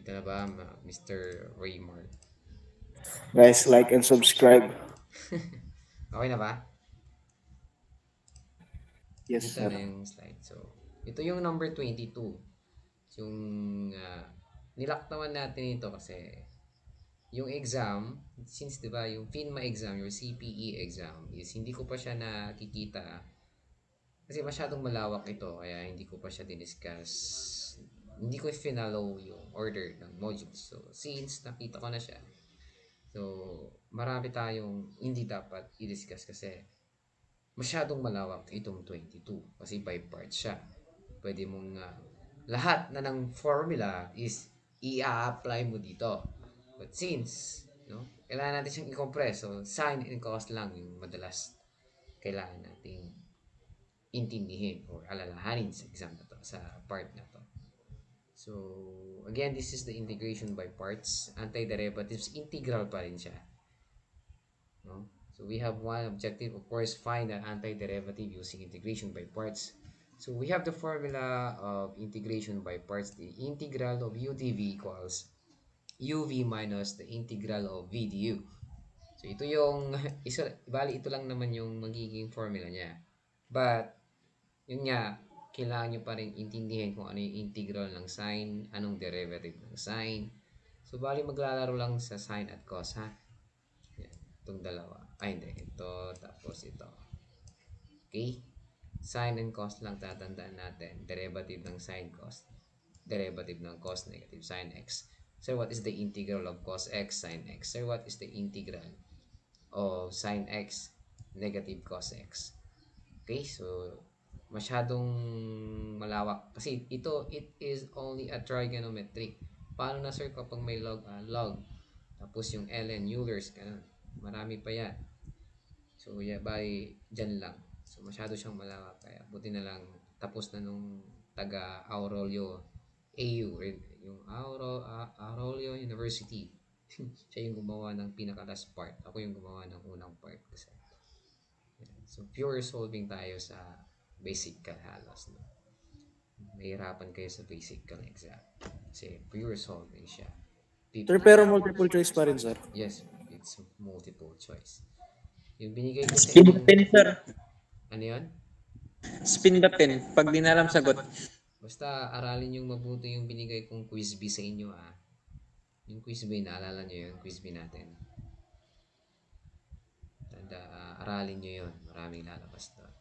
Kita na ba, Mr. Raymart? Guys, like and subscribe. Okay na ba? Yes, Ito sir. na yung slide. So, ito yung number 22. Yung nilock naman natin ito kasi yung exam, since 'di ba, yung FINMA exam, your CPE exam is hindi ko pa siya nakikita kasi masyadong malawak ito kaya hindi ko pa siya diniscuss. Hindi ko finalo yung order ng modules. So, since nakita ko na siya, so marami tayong hindi dapat i-discuss kasi masyadong malawak itong 22 kasi by parts siya. Pwede mong lahat na ng formula is i-apply mo dito. But since, no, kailangan natin siyang i-compress. So, sign and cos lang yung madalas kailangan nating intindihin or alalahanin sa exam na to, sa part na to. So, again, this is the integration by parts. Antiderivatives, integral pa rin siya. No? So we have one objective, of course, find an antiderivative using integration by parts. So we have the formula of integration by parts. The integral of u dv equals uv minus the integral of v du. So ito yung, bali ito lang naman yung magiging formula niya. But, yun nga, kailangan nyo pa rin intindihin kung ano yung integral ng sine, anong derivative ng sine. So, bali maglalaro lang sa sine at cos, ha? Yan. Itong dalawa. Ay, hindi. Ito, tapos ito. Okay? Sine and cos lang tatandaan natin. Derivative ng sine cos. Derivative ng cos negative sine x. So, what is the integral of cos x sine x? So, what is the integral of sine x negative cos x? Okay? So, masyadong malawak. Kasi ito, it is only a trigonometric. Paano na sir kapag may log? Log. Tapos yung ln, Euler's, ganun. Marami pa yan. So, yeah, by dyan lang. So, masyado siyang malawak. Kaya, buti na lang, tapos na nung taga Aurelio AU, yung Aurelio University. Siya yung gumawa ng pinaka-last part. Ako yung gumawa ng unang part. Kasi, yeah. So, pure solving tayo sa basic cal halos. No? Mahirapan kayo sa basic cal exam. Kasi pure solving siya. Sir, 50. pero multiple choice pa rin, sir. Yes, it's multiple choice. Yung binigay ko sa Spin the inyong, pin, sir. ano yun? Spin the pin. Pag di na alam sagot. Basta aralin yung mabuti yung binigay kong quiz B sa inyo ah. Yung quiz B, naalala nyo yung quiz B natin. Aralin nyo yun. Maraming lalabas doon.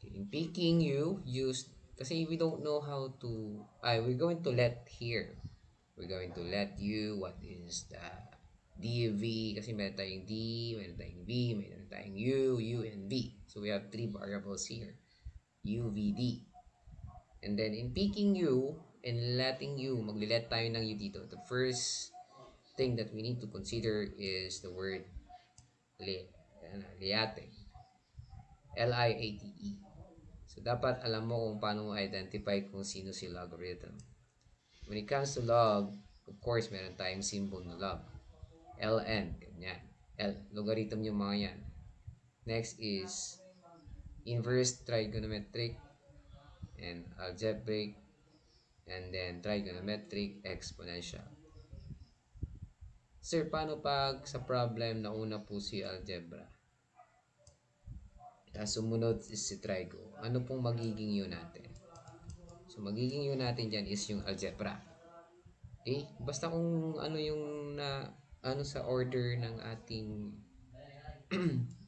Okay. In picking you, use, kasi we don't know how to, we're going to let here. We're going to let you, what is the dv, kasi meron tayong d, meron tayong v, meron tayong u, and v. So we have three variables here. U, v, d. And then in picking u and letting u, maglilet tayo ng u dito. The first thing that we need to consider is the word liate. L-I-A-T-E. So, dapat alam mo kung paano mo identify kung sino si logarithm. When it comes to log, of course, meron tayong symbol na log. ln, ganyan. Logarithm yung mga yan. Next is inverse trigonometric and algebraic and then trigonometric exponential. Sir, paano pag sa problem na una po si algebra? Sumunod is si trigo. Ano pong magiging yun natin? So, magiging yun natin dyan is yung algebra. Okay? Basta kung ano yung ano sa order ng ating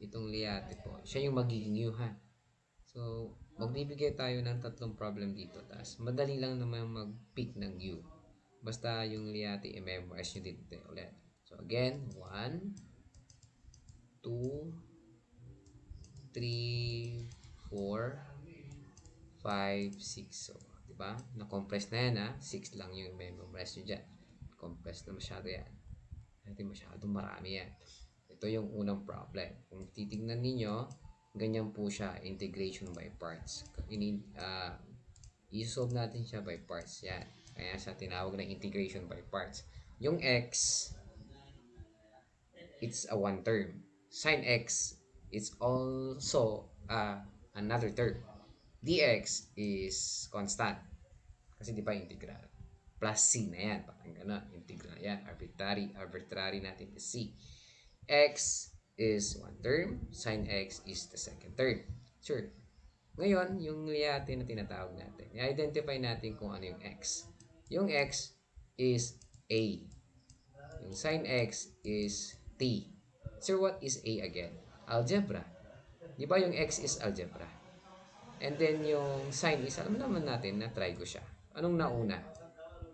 itong liate po. Siya yung magiging U, ha? So, magbibigay tayo ng tatlong problem dito. Tapos, madali lang naman mag-pick ng U. Basta yung liate, i-memorize nyo dito ulit. So, again, 1, 2, 3, 4, 5, 6. So, di ba? Na-compress na yan, ha? 6 lang yung memorize nyo dyan. Compress na masyado yan. Natin masyadong marami yan. Ito yung unang problem. Kung titignan ninyo, ganyan po siya, integration by parts. I-solve natin siya by parts. Yan. Kaya siya tinawag na integration by parts. Yung x, it's a one term. Sin x is also another term. Dx is constant. Kasi di ba integral? plus c na yan. Parang gano'n. Integral yan. Arbitrary natin is c. X is one term, sin x is the second term. Sure. Ngayon, yung liate na tinatawag natin, i-identify natin kung ano yung x. Yung x is a. Yung sin x is t. So, what is a again? Algebra. Di ba yung x is algebra? And then, yung sin is, alam naman natin na trigo siya. Anong nauna?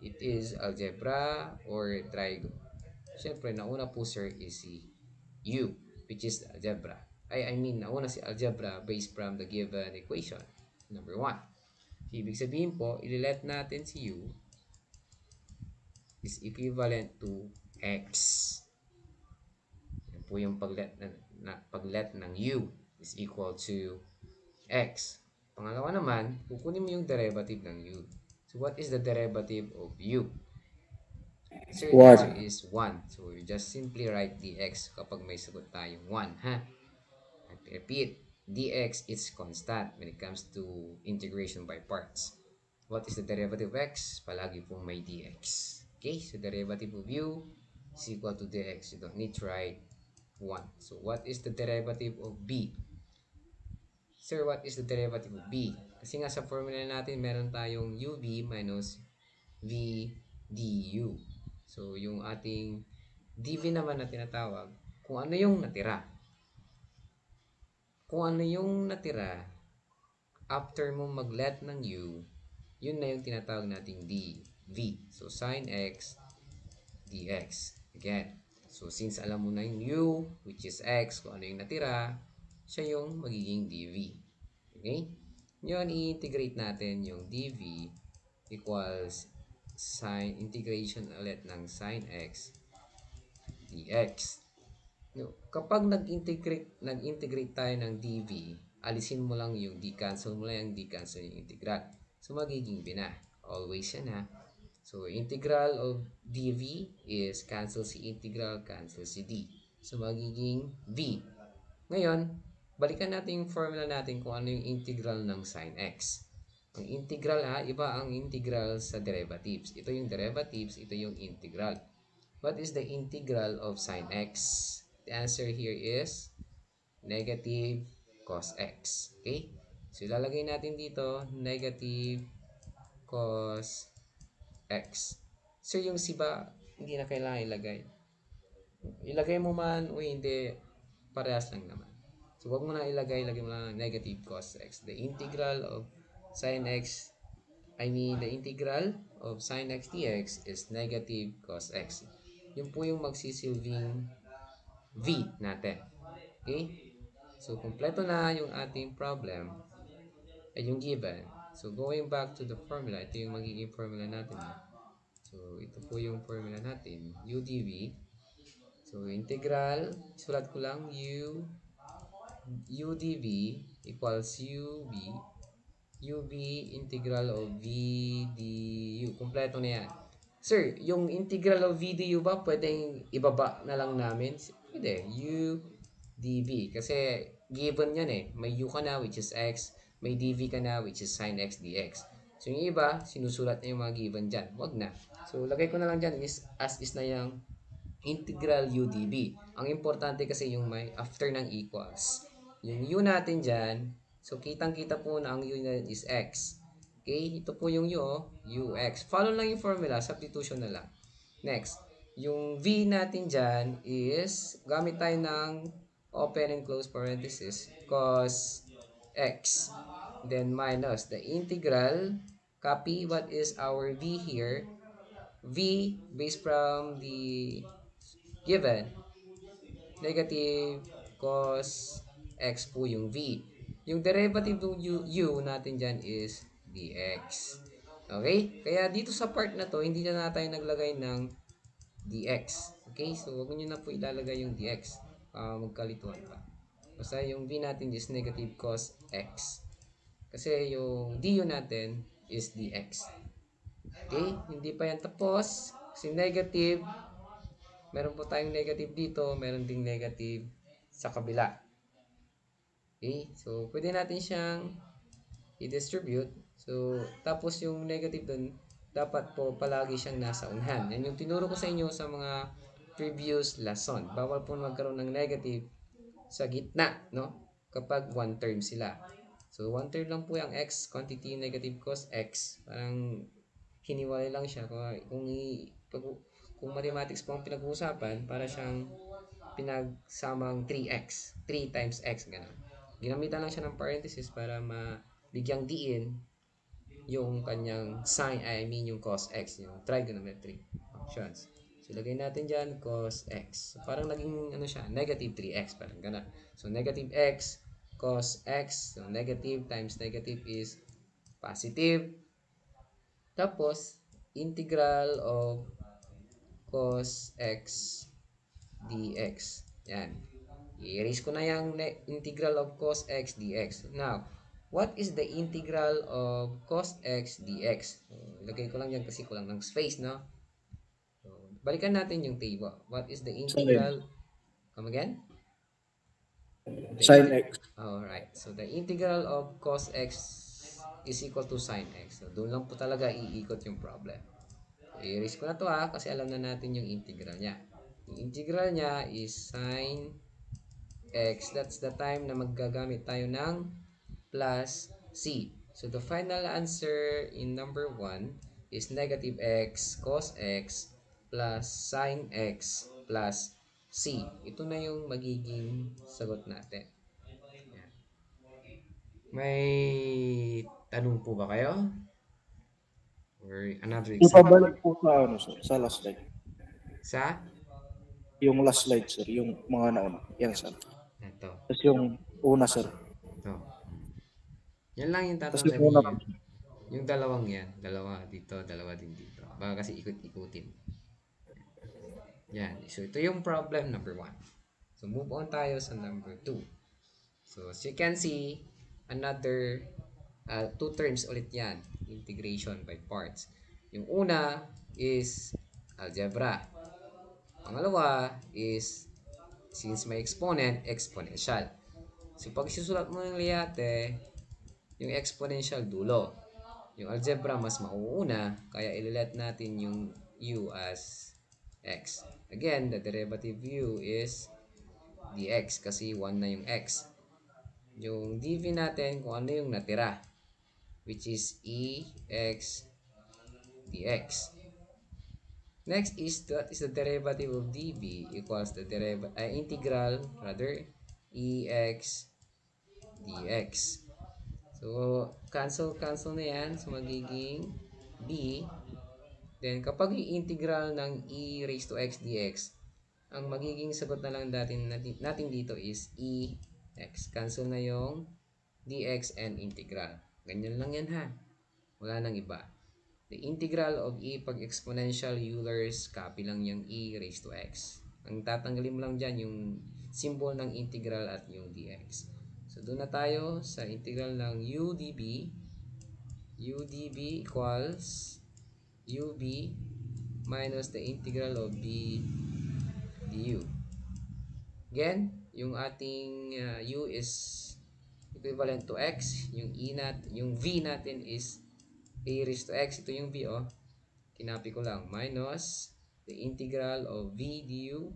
It is algebra or trigo? Siyempre, nauna po sir is si u, which is algebra. I mean, nauna si algebra based from the given equation. Number 1. Ibig sabihin po, ililet natin si u is equivalent to x. Yan po yung paglet ng u is equal to x. Pangalawa naman, kukunin mo yung derivative ng u. So, what is the derivative of u? So, the answer 1. is 1. So, you just simply write dx kapag may sagot tayong 1, ha? I repeat, dx is constant when it comes to integration by parts. What is the derivative of x? Palagi pong may dx. Okay, so derivative of u is equal to dx. You don't need to write 1. So, what is the derivative of b? Sir, what is the derivative of b? Kasi nga sa formula natin, meron tayong uv minus v du. So, yung ating dv naman na tinatawag, kung ano yung natira. Kung ano yung natira, after mo mag-let ng u, yun na yung tinatawag nating dv. So, sin x dx. Again, so since alam mo na yung u, which is x, kung ano yung natira, siya yung magiging dv. Okay? Ngayon, i-integrate natin yung dv equals sin integration ulit ng sin x dx. No, kapag nag-integrate tayo ng dv, alisin mo lang yung d-cancel mo lang yung d-cancel yung integral. So, magiging b na. Always yan ha. So, integral of dv is cancel si integral, cancel si d. So, magiging v. Ngayon, balikan natin yung formula natin kung ano yung integral ng sin x. Ang integral ha, iba ang integral sa derivatives. Ito yung derivatives, ito yung integral. What is the integral of sin x? The answer here is negative cos x. Okay? So, ilalagay natin dito, negative cos x. So, yung siba, hindi na kailangan ilagay. Ilagay mo man o hindi, parehas lang naman. So, wag mo na ilagay mo lang negative cos x. The integral of sin x, the integral of sin x dx is negative cos x. Yun po yung magsisilbing v natin. Okay? So, kompleto na yung ating problem ay yung given. So, going back to the formula, ito yung magiging formula natin. So, ito po yung formula natin, u dv. So, integral, sulat ko lang u dv equals ub integral of v du. Kompleto na yan. Sir, yung integral of v du ba pwedeng ibaba na lang namin? Pwede, u dv. Kasi given yan eh. May u ka na which is x, may dv ka na which is sin x dx. So, yung iba, sinusulat na yung mga given dyan. Wag na. So, lagay ko na lang dyan is as is na yung integral u dv. Ang importante kasi yung may after ng equals. Yung u natin dyan, so kitang-kita po na ang u natin is x. Okay? Ito po yung u, ux. Follow lang yung formula, substitution na lang. Next, yung v natin dyan is, gamit tayo ng open and close parenthesis, cos x. Then minus the integral, copy what is our v here, v based from the given, negative cos x po yung v. Yung derivative ng u natin dyan is dx. Okay? Kaya dito sa part na to, hindi na tayo naglagay ng dx. Okay? So, huwag nyo na po ilalagay yung dx. Magkalituan pa. Basta yung v natin is negative cos x. Kasi yung du natin is dx. Okay? Hindi pa yan tapos. Kasi negative, meron po tayong negative dito, meron ding negative sa kabila. Okay? So, pwede natin siyang i-distribute. So, tapos yung negative dun, dapat po palagi siyang nasa unahan. Yan yung tinuro ko sa inyo sa mga previous lesson. Bawal po magkaroon ng negative sa gitna, no? Kapag one term sila. So, one term lang po yung x, quantity negative cos x. Parang hiniwalay lang siya. Kung mathematics po ang pinag-uusapan, para siyang pinagsamang 3x. 3 times x, gano'n. Ginamitan lang siya ng parenthesis para mabigyang diin yung kanyang sign, I mean yung cos x, yung trigonometric functions. So, lagay natin dyan cos x. So, parang naging ano siya, negative 3x, parang gano'n. So, negative x cos x. So, negative times negative is positive. Tapos, integral of cos x dx. Yan. I-erase ko na yung integral of cos x dx. Now, what is the integral of cos x dx? So, lagay ko lang yan kasi kulang ng space, no? So, balikan natin yung table. What is the Sin. integral? Come again? Sin X. Alright. So, the integral of cos x is equal to sin x. So, doon lang po talaga iikot yung problem. So, i-erase ko na to kasi alam na natin yung integral niya. Yung integral niya is sin x. That's the time na maggagamit tayo ng plus c. So, the final answer in number 1 is negative x cos x plus sin x plus c. Ito na yung magiging sagot natin. Yan. May tanong po ba kayo? Or another example? Ipabalik po sa ano sir, sa last slide. Sa? Yung last slide sir, yung mga nauna. Yan sir. Ito. Tapos yung una sir. Ito. Yan lang yung Tapos tatanong yung una. niyo. Yung dalawang yan. Dalawa dito, dalawa din dito. Baka kasi ikot-ikutin. Yan. So, ito yung problem number 1. So, move on tayo sa number 2. So, as you can see, another two terms ulit yan. Integration by parts. Yung una is algebra. Pangalawa is, since may exponent, exponential. So, pag susulat mo ng liyate, yung exponential dulo. Yung algebra mas mauuna, kaya ililet natin yung u as x. Again, the derivative u is dx kasi 1 na yung x. Yung dv natin kung ano yung natira, which is ex dx. Next is that is the derivative of dv equals the integral ex dx. So, cancel na yan. So, magiging b. Then, kapag i-integral ng e raised to x dx, ang magiging sagot na lang natin dito is ex. Cancel na yung dx and integral. Ganyan lang yan ha. Wala nang iba. The integral of e pag exponential Euler's copy lang yung e raised to x. Ang tatanggalin mo lang dyan yung symbol ng integral at yung dx. So, doon na tayo sa integral ng u db. U db equals ub minus the integral of b du. Again, yung ating u is equivalent to x. Yung v natin is a raised to x. Ito yung v, Kinapi ko lang. Minus the integral of v du.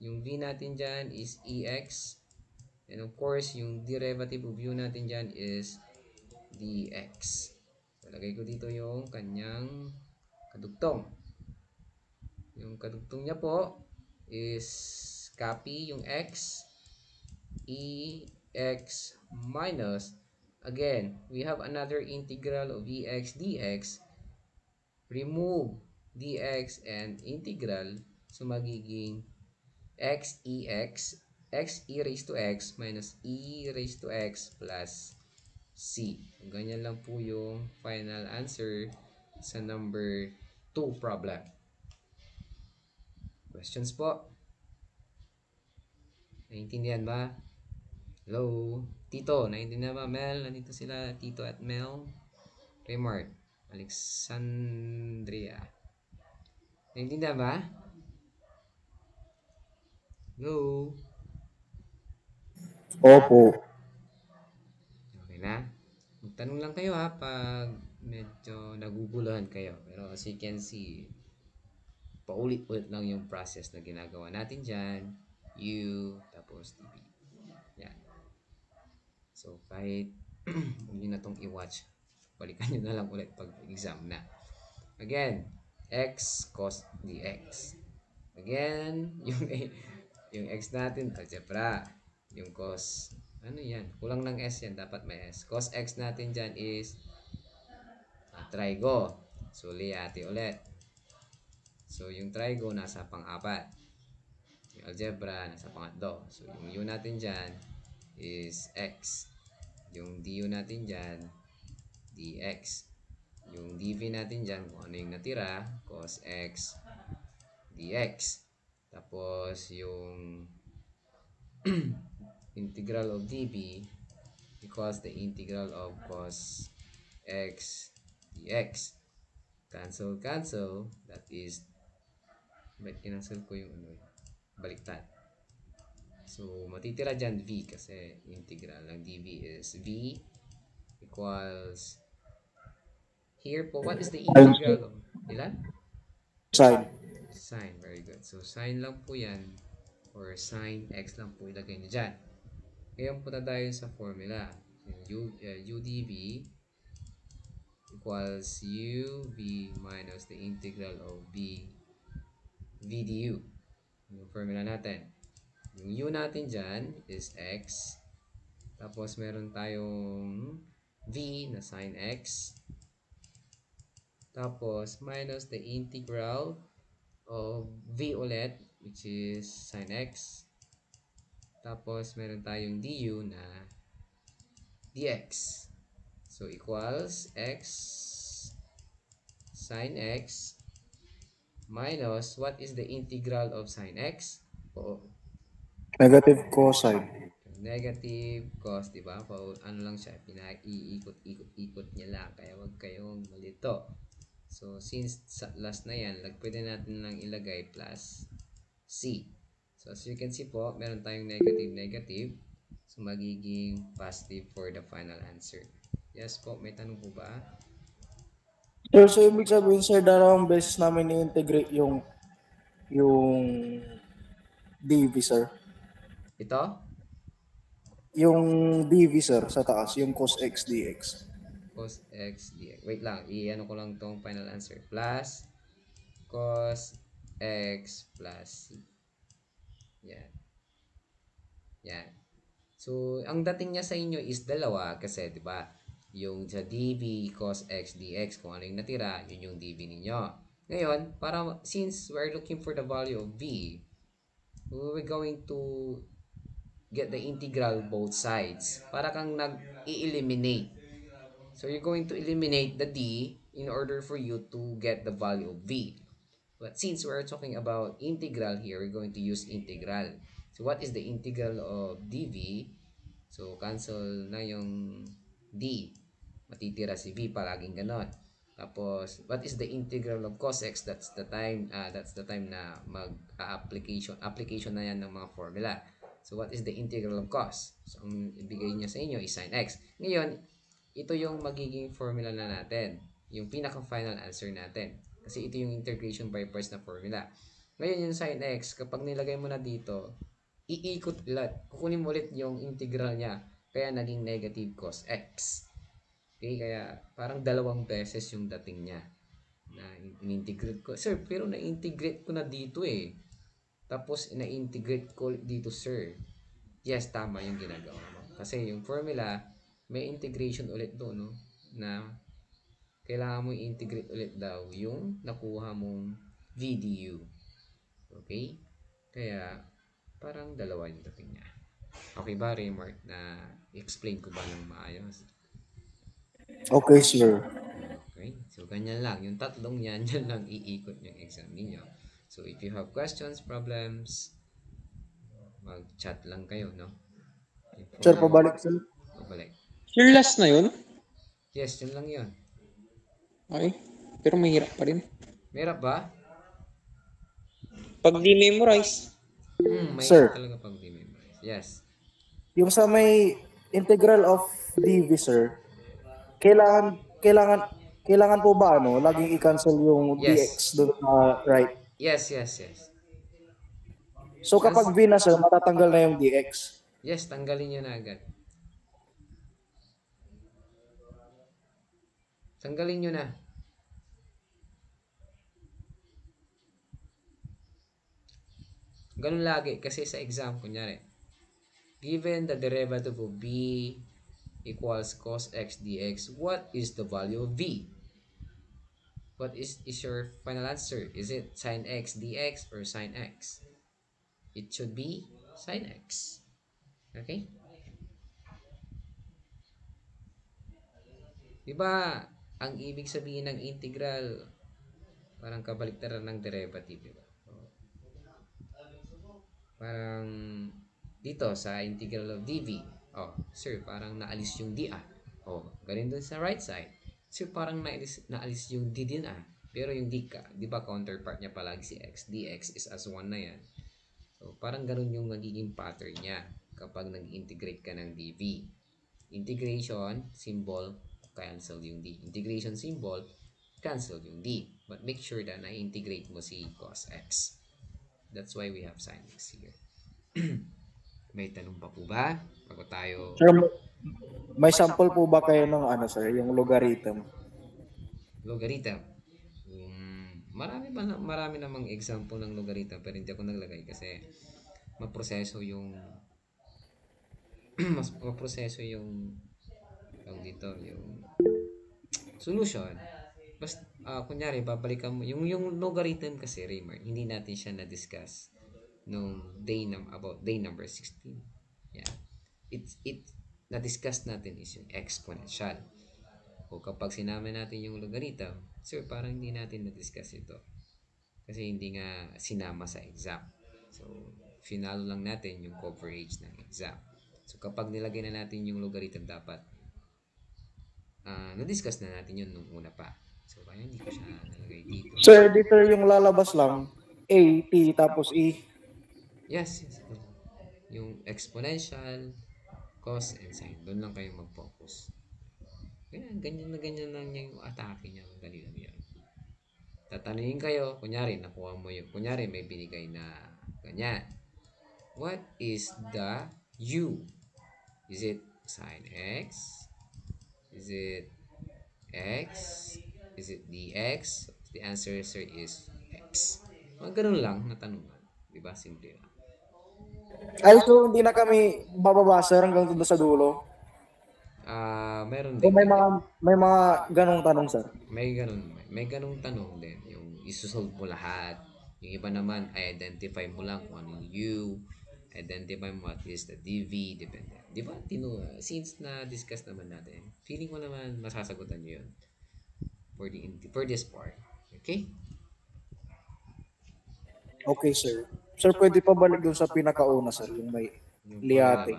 Yung v natin dyan is ex. And of course, yung derivative of u natin dyan is dx. So, lagay ko dito yung kanyang kadugtong. Yung kadugtong niya po is copy yung x, ex minus, again, we have another integral of ex dx. Remove dx and integral. So, magiging x e raised to x minus e raised to x plus c. Ganyan lang po yung final answer sa number 2 problem. Questions po? Naiintindihan ba? Hello? Tito, naiintindihan ba? Mel, nandito sila. Tito at Mel. Raymart. Alexandria. Naiintindihan ba? Hello? Opo. Okay na? Magtanong lang kayo pag medyo naguguluhan kayo. Pero as you can see, paulit-ulit lang yung process na ginagawa natin dyan. U, tapos DB. Yan. So, kahit hindi na itong i-watch, balikan nyo na lang ulit pag exam na. Again, x cos dx. Again, yung x natin, algebra. Yung cos, ano yan? Kulang ng s yan, dapat may s. Cos x natin dyan is trigo. So, liyati ulit. So, yung trigo nasa pang-apat. Yung algebra nasa pangatlo. So, yung u natin dyan is x. Yung du natin dyan, dx. Yung dv natin dyan, kung ano yung natira, cos x dx. Tapos, yung integral of dv equals the integral of cos x dx. Cancel, cancel. That is, ba't kinancel ko yung ano, baliktad. So, matitira dyan v kasi integral ng dv is v equals, here po, what is the integral of, ilan? Sine. Sine, very good. So, sine lang po yan, or sine x lang po ilagay nyo dyan. Ngayon punta tayo sa formula. udv equals uv minus the integral of v du. Yung formula natin. Yung u natin dyan is x. Tapos meron tayong v na sine x. Tapos minus the integral of v ulit, which is sine x. Tapos meron tayong du na dx. So equals x sine x minus, what is the integral of sine x? Negative cosine. Negative cos, di ba? Ano lang siya, pinaiikot-ikot niya lang, kaya wag kayong malito. So since last na yan, pwede natin lang ilagay plus c. So as you can see po, meron tayong negative. So magiging positive for the final answer. Yes po, may tanong po ba? Sir, so ibig sabihin, sir, dalawang beses namin i-integrate yung dv, sir. Ito? Yung dv, sir, sa taas, yung cos x dx. Cos x dx. Wait lang, i-ano ko lang tong final answer. Plus cos x plus c. Yan. Yan. So, ang dating niya sa inyo is dalawa kasi, di ba? Yung sa dv cos x dx, kung ano yung natira, yun yung dv ninyo. Ngayon, since we're looking for the value of v, we're going to get the integral both sides. Para kang nag-i-eliminate. So, you're going to eliminate the d in order for you to get the value of v. But since we're talking about integral here, we're going to use integral. So, what is the integral of dv? So, cancel na yung d. Matitira si v, palaging ganon. Tapos, what is the integral of cos x? That's the time na application na yan ng mga formula. So, what is the integral of cos? So, ang ibigay niya sa inyo is sin x. Ngayon, ito yung magiging formula na natin. Yung pinaka-final answer natin. Kasi ito yung integration by parts na formula. Ngayon, yung sin x, kapag nilagay mo na dito, iikot ulit. Kukunin mo ulit yung integral niya. Kaya naging negative cos x. Okay, kaya parang dalawang beses yung dating niya na in-integrate ko. Sir, pero na-integrate ko na dito eh. Tapos, na-integrate ko dito, sir. Yes, tama yung ginagawa mo. Kasi yung formula, may integration ulit doon, no? Na kailangan mo i-integrate ulit daw yung nakuha mong VDU. Okay? Kaya, parang dalawa yung dating niya. Okay ba, Raymart, na explain ko ba ng maayos? Okay, sir. Okay? So, ganyan lang. Yung tatlong yan, yan lang iikot yung exam ninyo. So, if you have questions, problems, mag-chat lang kayo, no? Sir, pabalik, sir. Pabalik. Your last na yun? Yes, yun lang yun. Okay. Pero mahirap pa rin. Merap ba? Pag di-memorize. May Sir. talaga pag di-memorize. Yes. Yung sa may integral of dv, sir, kailangan kailangan po ba laging i-cancel yung Yes. DX doon sa right? Yes, yes, yes. So kapag V na sir, matatanggal na yung DX. Yes, tanggalin nyo na agad. Tanggalin nyo na. Ganun lagi kasi sa exam, kunyari, given the derivative of b equals cos x dx, what is the value of v? What is your final answer? Is it sin x dx or sin x? It should be sin x. Okay? Diba, ang ibig sabihin ng integral, parang kabaliktaran ng derivative, diba? Parang dito sa integral of dv, oh, sir, parang naalis yung d. Oh, ganun dun sa right side. Sir, parang naalis yung d din. Pero yung d ka, di ba counterpart niya palagi si x. dx is as 1 na yan. So, parang ganun yung magiging pattern niya kapag nag-integrate ka ng dv. Integration, symbol, cancel yung d. Integration symbol, cancel yung d. But make sure na na-integrate mo si cos x. That's why we have sin x here. May tanong pa po ba? Bago tayo... Sir, may sample po ba kayo ng sir, yung logarithm? Logarithm. Marami namang example ng logarithm pero hindi ako naglagay kasi maproseso yung maproseso yung dito yung solution. Basta kunyari babalikan mo yung logarithm kasi, Raymer, hindi natin siya na-discuss nung about day number 16. Yeah. It na-discuss natin is yung exponential. O kapag sinama natin yung logarithm, sir, parang hindi natin na-discuss ito. Kasi hindi nga sinama sa exam. So, finalo lang natin yung coverage ng exam. So, kapag nilagay na natin yung logarithm, dapat na-discuss na natin yun nung una pa. So, kaya hindi ko siya nalagay dito. Sir, dito yung lalabas lang, A, T, tapos E. Yes. Yung exponential, cos, and sin. Doon lang kayo mag-focus. Kaya ganyan lang yung atake niya. Madali lang yan. Tatanungin kayo, kunyari, nakuha mo yung, kunyari, may binigay na ganyan. What is the u? Is it sin x? Is it x? Is it dx? The answer, sir, is x. Mga ganun lang na tanungan. Diba? Simple lang. Ay, so hindi na kami bababa sir hanggang doon sa dulo. Meron So din. may mga ganong tanong sir. May ganung tanong din. Yung isusolve mo lahat. Yung iba naman, identify mo lang kung ano yung u. Identify mo what is the dv. Depende. Di ba? Since na-discuss naman natin, feeling ko naman masasagutan nyo yun for this part. Okay? Okay sir. Sir, pwede pa balik doon sa pinakauna sir, yung may Yung liate.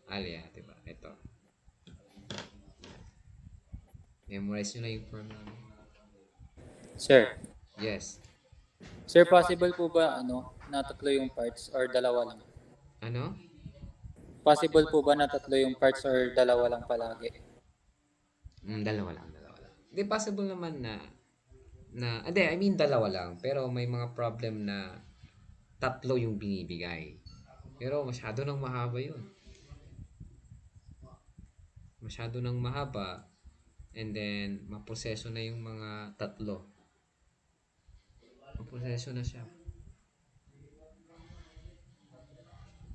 Liate ba? Ito. Memorize nyo na yung formula. Sir. Yes. Sir, possible po ba na tatlo yung parts or dalawa lang? Ano? Possible po ba na tatlo yung parts or dalawa lang palagi? Dalawa lang. Hindi, possible naman dalawa lang. Pero may mga problem na tatlo yung binibigay. Pero masyado nang mahaba yun. Masyado nang mahaba. And then, maproseso na yung mga tatlo. Maproseso na siya.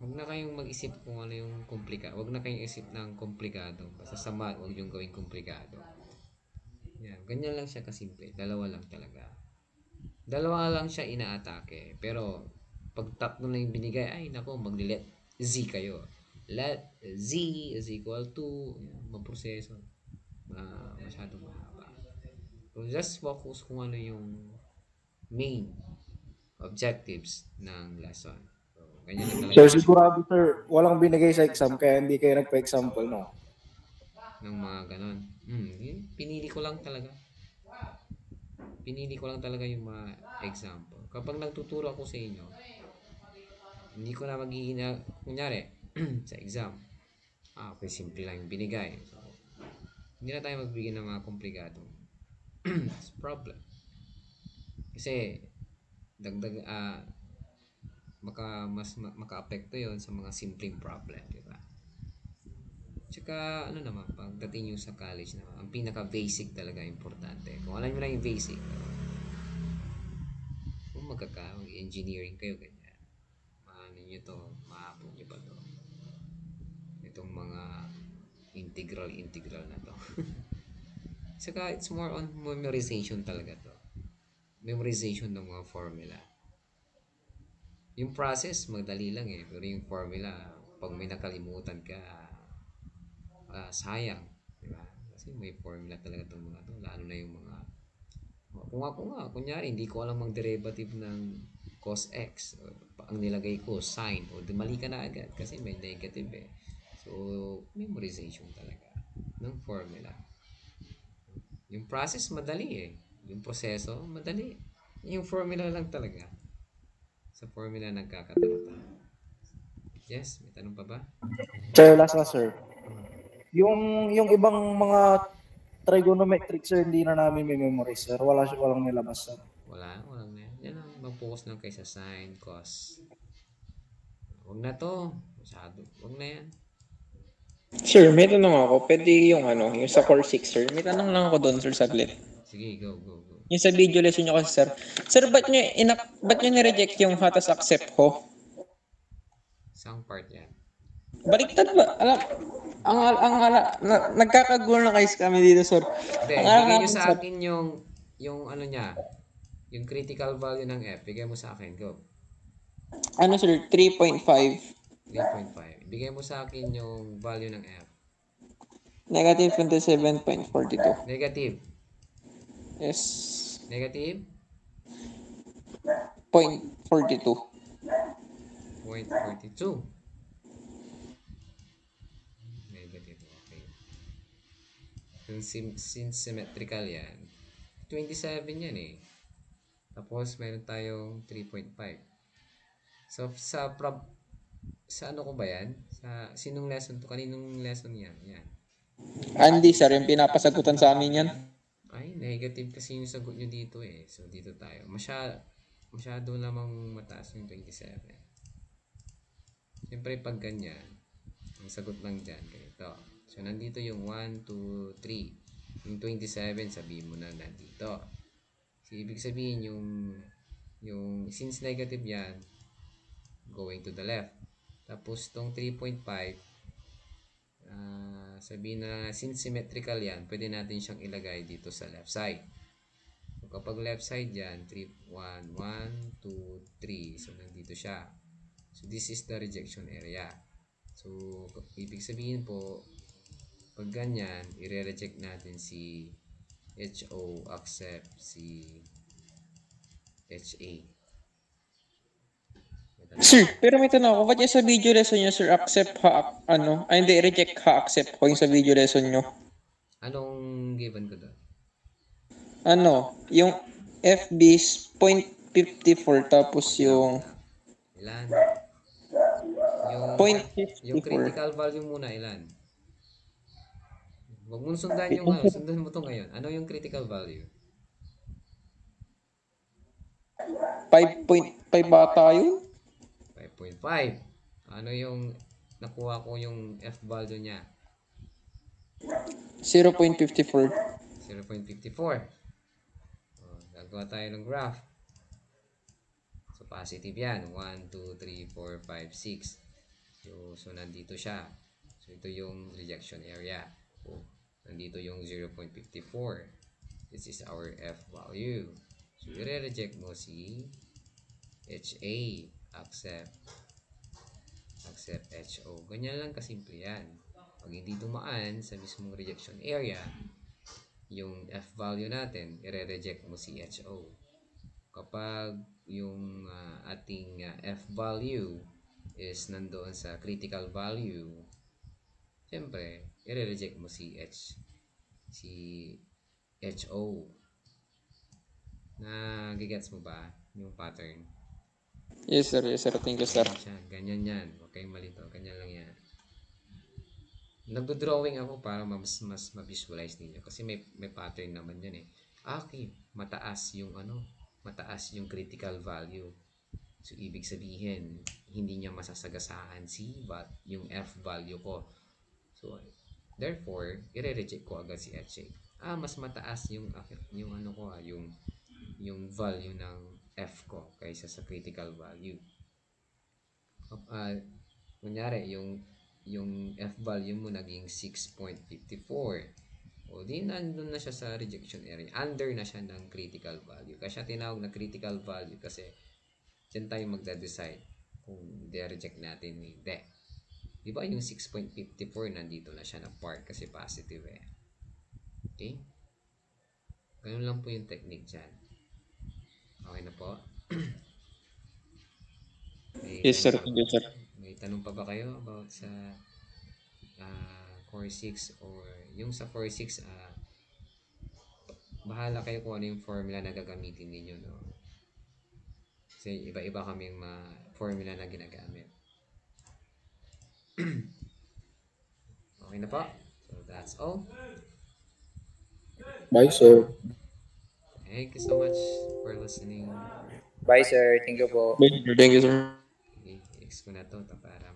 Huwag na kayong mag-isip kung ano yung komplikado. Huwag na kayong isip ng komplikado. Basta sa math, huwag yung gawing komplikado. Yan. Ganyan lang siya kasimple. Dalawa lang talaga. Dalawa lang siya inaatake. Pero, pag tatlo na yung binigay, ay nako, mag-let z kayo. Let z is equal to, maproseso. Masyadong mahaba. So, just focus kung ano yung main objectives ng lesson. So, ganyan lang talaga. Sir, sigurado sir, walang binigay sa exam kaya hindi kayo nagpa-example, no? Ng mga ganon. Pinili ko lang talaga yung mga example. Kapag nagtuturo ako sa inyo, hindi ko na kunyari, sa exam, okay, simple lang yung binigay. So, hindi na tayo magbigay ng mga komplikado. It's a problem. Kasi, dagdag, maka-apekto yon sa mga simpleng problem, di ba? Tsaka, ano naman, pagdating yung sa college naman, ang pinaka-basic talaga importante. Kung alam nyo lang yung basic, kung mag-engineering kayo, ganyan, maano nyo to, maabot nyo pa to. Itong mga integral na to. Saka it's more on memorization talaga to. Memorization ng mga formula. Yung process, madali lang eh. Pero yung formula, pag may nakalimutan ka, sayang. Diba? Kasi may formula talaga itong mga to. Lalo na yung mga, kunyari, hindi ko alam ang derivative ng cos x. Ang nilagay ko, sine. O mali ka na agad kasi may negative eh. So, memorization talaga ng formula. Yung process, madali eh. Yung proseso, madali. Yung formula lang talaga. Sa formula nagkakatalutan. Yes, may tanong pa ba? Sir, last na sir. Yung ibang mga trigonometric sir, hindi na namin may memorize sir. Walang nilabas sir. Walang na yan. Yan ang mag-focus lang kayo sa sine, cos. Huwag na to. Masyado. Huwag na yan. Sir, may tanong ako. Pwede yung yung sa core 6, sir. May tanong lang ako doon, sir, saglit. Sige, go, go, go. Yung sa video lesson nyo kasi, sir. Sir, ba't nyo nireject yung hatas accept ho? Saan part yan? Baliktad ba? Nagkakagulo na guys kami dito, sir. Hindi, Ang alam bigay nyo namin, sa sir. akin yung ano niya, yung critical value ng F. Bigay mo sa akin, go. Ano, sir? 3.5. 3.5. Bigay mo sa akin yung value ng F. Negative 27.42. Negative. Yes. Negative? 0.42. 0.42. Negative, okay. Since symmetrical yan, 27 yan eh. Tapos, meron tayong 3.5. So, sa ano ko ba yan? Sa sinong lesson to? Kaninong lesson yan? Yan. Andy, sir, yung pinapasagutan sa amin yan. Ay, negative kasi yung sagot nyo dito eh. So, dito tayo. Masyado namang mataas yung 27. Siyempre, pag ganyan, ang sagot lang dyan, ganito. So, nandito yung 1, 2, 3. Yung 27, sabihin mo na nandito. So, ibig sabihin yung since negative yan, going to the left. Tapos, tong 3.5, sabihin na since symmetrical yan, pwede natin siyang ilagay dito sa left side. So, kapag left side yan, 3, 1, 1, 2, 3. So, nandito siya. So, this is the rejection area. So, ibig sabihin po, pag ganyan, i-reject natin si HO, accept si HA. Sir, pero may tanong ako. Ba't yung sa video lesson nyo, sir, accept ha, hindi, reject ha, accept ho yung sa video lesson nyo? Anong given ko doon? Yung FB is 0.54 tapos yung Ilan? Yung 0.54. critical value muna, ilan? Huwag mong sundan yung sundan mo to ngayon. Ano yung critical value? 5.5 bata yun? 5.5. Ano yung nakuha ko yung F value niya? 0.54. 0.54. Gagawa tayo ng graph. So, positive yan. 1, 2, 3, 4, 5, 6. So, nandito siya. So, ito yung rejection area. So, nandito yung 0.54. This is our F value. So, i-reject mo si HA. Accept HO. Ganyan lang kasimple yan. Pag hindi dumaan sa mismong rejection area, yung F value natin, i-reject mo si HO. Kapag yung ating F value is nandoon sa critical value, siyempre, i-reject mo si HO. Nagigets mo ba yung pattern? Yes, sir. Yes, sir. Thank you, sir. Ganyan yan. Huwag kayong malito. Ganyan lang yan. Nagdo-drawing ako para mas ma-visualize ninyo. Kasi may pattern naman yan eh. Okay, mataas yung critical value. So, ibig sabihin, hindi niya masasagasaan but yung F value ko. So, therefore, i-reject ko agad si HA. Mas mataas yung ano ko yung value ng F ko kaysa sa critical value. Kunyari, yung F value mo naging 6.54. O di nandun na siya sa rejection area. Under na siya ng critical value. Kaya siya tinawag na critical value kasi dyan tayo magda-decide kung i-reject natin hindi. Di ba yung 6.54 nandito na siya na part kasi positive eh. Okay? Ganun lang po yung technique dyan. Okay na po? Yes, sir. Thank you, sir. May tanong pa ba kayo about sa Core 6 or yung sa Core 6 bahala kayo kung ano yung formula na gagamitin ninyo, no? Kasi iba-iba kaming formula na ginagamit. Okay na po? So that's all. Bye, sir. Thank you so much for listening. Bye, sir. Thank you po. Thank you, sir. I-X ko na to para